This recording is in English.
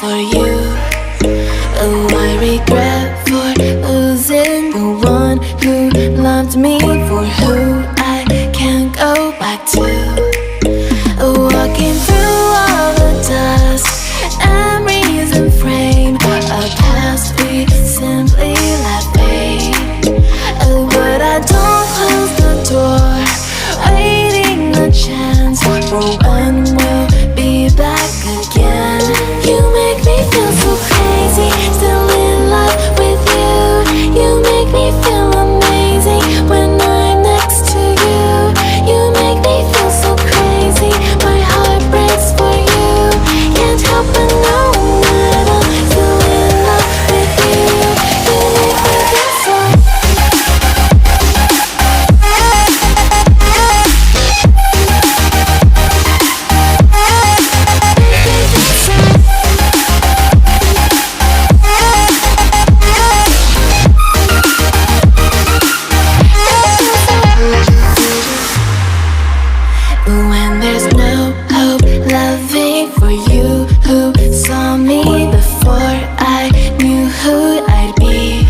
for you. Oh, I regret for losing the one who loved me, for who I can't go back to. Walking through all the dust, memories and frame a past we simply let fade. Oh, but I don't close the door, waiting a chance for when we'll be back again. You make me feel so crazy, still in love with you. You make me feel amazing when I'm next to you. You make me feel so crazy, my heart breaks for you. Can't help but know that I'm still in love with you. You make me feel so. When there's no hope, loving for you who saw me before I knew who I'd be.